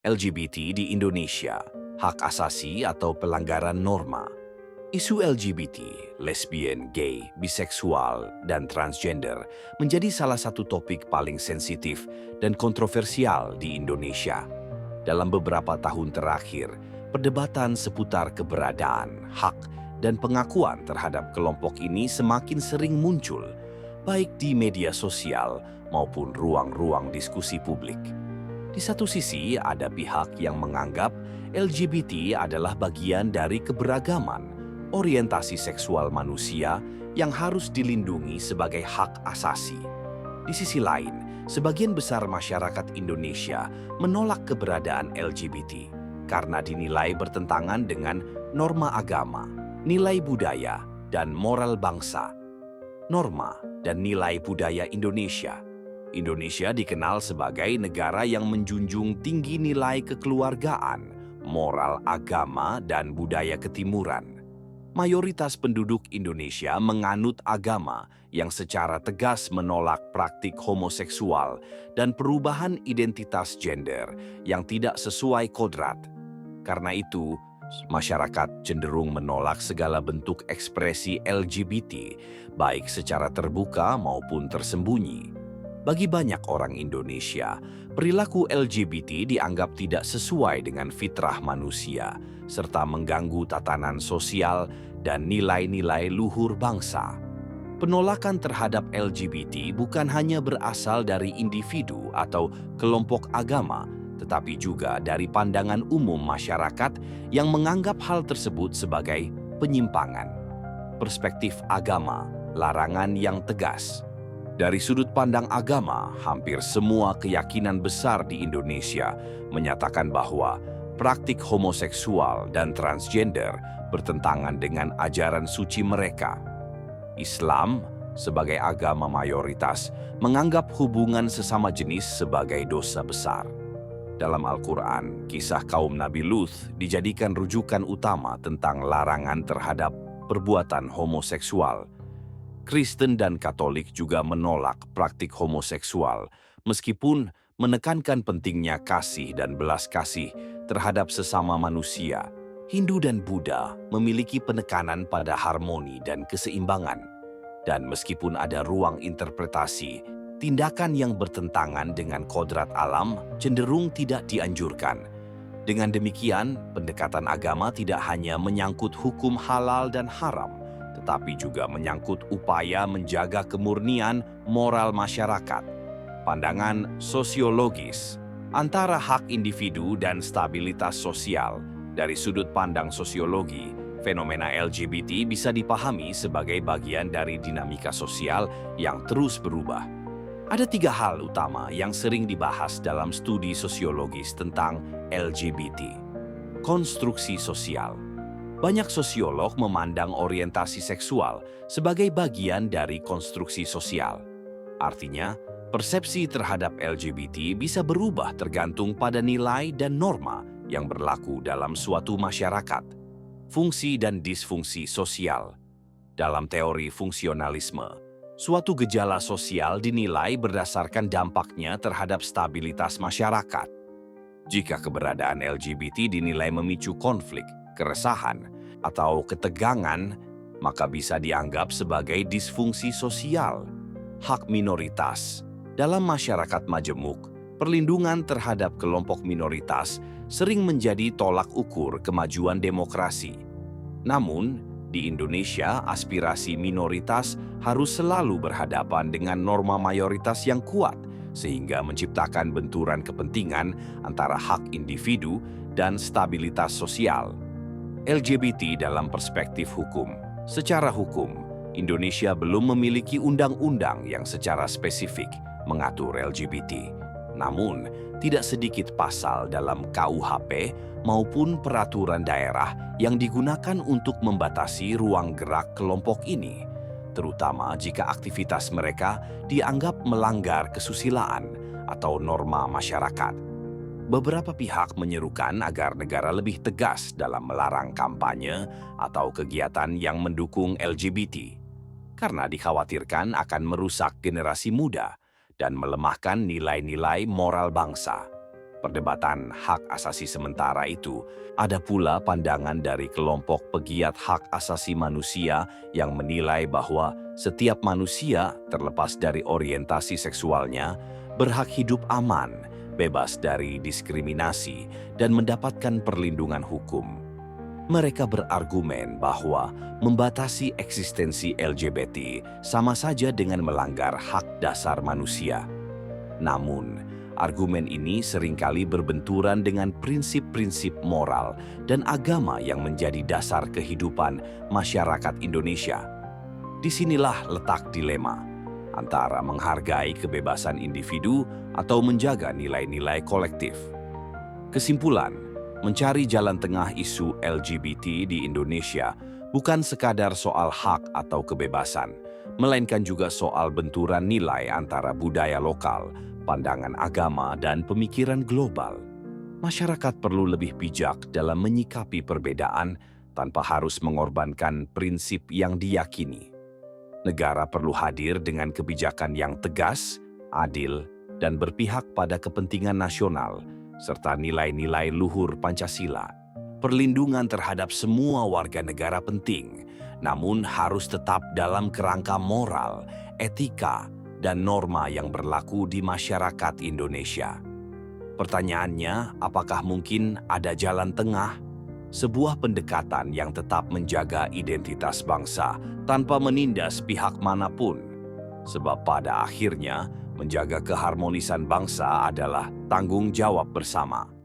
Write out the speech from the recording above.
LGBT di Indonesia, hak asasi atau pelanggaran norma. Isu LGBT, lesbian, gay, biseksual, dan transgender menjadi salah satu topik paling sensitif dan kontroversial di Indonesia. Dalam beberapa tahun terakhir, perdebatan seputar keberadaan, hak, dan pengakuan terhadap kelompok ini semakin sering muncul, baik di media sosial maupun ruang-ruang diskusi publik. Di satu sisi, ada pihak yang menganggap LGBT adalah bagian dari keberagaman, orientasi seksual manusia yang harus dilindungi sebagai hak asasi. Di sisi lain, sebagian besar masyarakat Indonesia menolak keberadaan LGBT karena dinilai bertentangan dengan norma agama, nilai budaya, dan moral bangsa. Norma dan nilai budaya Indonesia. Indonesia dikenal sebagai negara yang menjunjung tinggi nilai kekeluargaan, moral agama, dan budaya ketimuran. Mayoritas penduduk Indonesia menganut agama yang secara tegas menolak praktik homoseksual dan perubahan identitas gender yang tidak sesuai kodrat. Karena itu, masyarakat cenderung menolak segala bentuk ekspresi LGBT, baik secara terbuka maupun tersembunyi. Bagi banyak orang Indonesia, perilaku LGBT dianggap tidak sesuai dengan fitrah manusia, serta mengganggu tatanan sosial dan nilai-nilai luhur bangsa. Penolakan terhadap LGBT bukan hanya berasal dari individu atau kelompok agama, tetapi juga dari pandangan umum masyarakat yang menganggap hal tersebut sebagai penyimpangan. Perspektif agama, larangan yang tegas. Dari sudut pandang agama, hampir semua keyakinan besar di Indonesia menyatakan bahwa praktik homoseksual dan transgender bertentangan dengan ajaran suci mereka. Islam, sebagai agama mayoritas, menganggap hubungan sesama jenis sebagai dosa besar. Dalam Al-Quran, kisah kaum Nabi Luth dijadikan rujukan utama tentang larangan terhadap perbuatan homoseksual. Kristen dan Katolik juga menolak praktik homoseksual, meskipun menekankan pentingnya kasih dan belas kasih terhadap sesama manusia. Hindu dan Buddha memiliki penekanan pada harmoni dan keseimbangan. Dan meskipun ada ruang interpretasi, tindakan yang bertentangan dengan kodrat alam cenderung tidak dianjurkan. Dengan demikian, pendekatan agama tidak hanya menyangkut hukum halal dan haram, tetapi juga menyangkut upaya menjaga kemurnian moral masyarakat. Pandangan sosiologis antara hak individu dan stabilitas sosial. Dari sudut pandang sosiologi, fenomena LGBT bisa dipahami sebagai bagian dari dinamika sosial yang terus berubah. Ada 3 hal utama yang sering dibahas dalam studi sosiologis tentang LGBT. Konstruksi sosial. Banyak sosiolog memandang orientasi seksual sebagai bagian dari konstruksi sosial. Artinya, persepsi terhadap LGBT bisa berubah tergantung pada nilai dan norma yang berlaku dalam suatu masyarakat. Fungsi dan disfungsi sosial. Dalam teori fungsionalisme, suatu gejala sosial dinilai berdasarkan dampaknya terhadap stabilitas masyarakat. Jika keberadaan LGBT dinilai memicu konflik, keresahan, atau ketegangan, maka bisa dianggap sebagai disfungsi sosial. Hak minoritas. Dalam masyarakat majemuk, perlindungan terhadap kelompok minoritas sering menjadi tolak ukur kemajuan demokrasi. Namun, di Indonesia, aspirasi minoritas harus selalu berhadapan dengan norma mayoritas yang kuat, sehingga menciptakan benturan kepentingan antara hak individu dan stabilitas sosial. LGBT dalam perspektif hukum. Secara hukum, Indonesia belum memiliki undang-undang yang secara spesifik mengatur LGBT. Namun, tidak sedikit pasal dalam KUHP maupun peraturan daerah yang digunakan untuk membatasi ruang gerak kelompok ini, terutama jika aktivitas mereka dianggap melanggar kesusilaan atau norma masyarakat. Beberapa pihak menyerukan agar negara lebih tegas dalam melarang kampanye atau kegiatan yang mendukung LGBT, karena dikhawatirkan akan merusak generasi muda dan melemahkan nilai-nilai moral bangsa. perdebatan hak asasi sementara itu, ada pula pandangan dari kelompok pegiat hak asasi manusia yang menilai bahwa setiap manusia, terlepas dari orientasi seksualnya, berhak hidup aman, bebas dari diskriminasi, dan mendapatkan perlindungan hukum. Mereka berargumen bahwa membatasi eksistensi LGBT sama saja dengan melanggar hak dasar manusia. Namun, argumen ini seringkali berbenturan dengan prinsip-prinsip moral dan agama yang menjadi dasar kehidupan masyarakat Indonesia. Disinilah letak dilema antara menghargai kebebasan individu atau menjaga nilai-nilai kolektif. Kesimpulan, mencari jalan tengah isu LGBT di Indonesia bukan sekadar soal hak atau kebebasan, melainkan juga soal benturan nilai antara budaya lokal, pandangan agama, dan pemikiran global. Masyarakat perlu lebih bijak dalam menyikapi perbedaan tanpa harus mengorbankan prinsip yang diyakini. Negara perlu hadir dengan kebijakan yang tegas, adil, dan berpihak pada kepentingan nasional, serta nilai-nilai luhur Pancasila. Perlindungan terhadap semua warga negara penting, namun harus tetap dalam kerangka moral, etika, dan norma yang berlaku di masyarakat Indonesia. Pertanyaannya, apakah mungkin ada jalan tengah? Sebuah pendekatan yang tetap menjaga identitas bangsa tanpa menindas pihak manapun. Sebab pada akhirnya, menjaga keharmonisan bangsa adalah tanggung jawab bersama.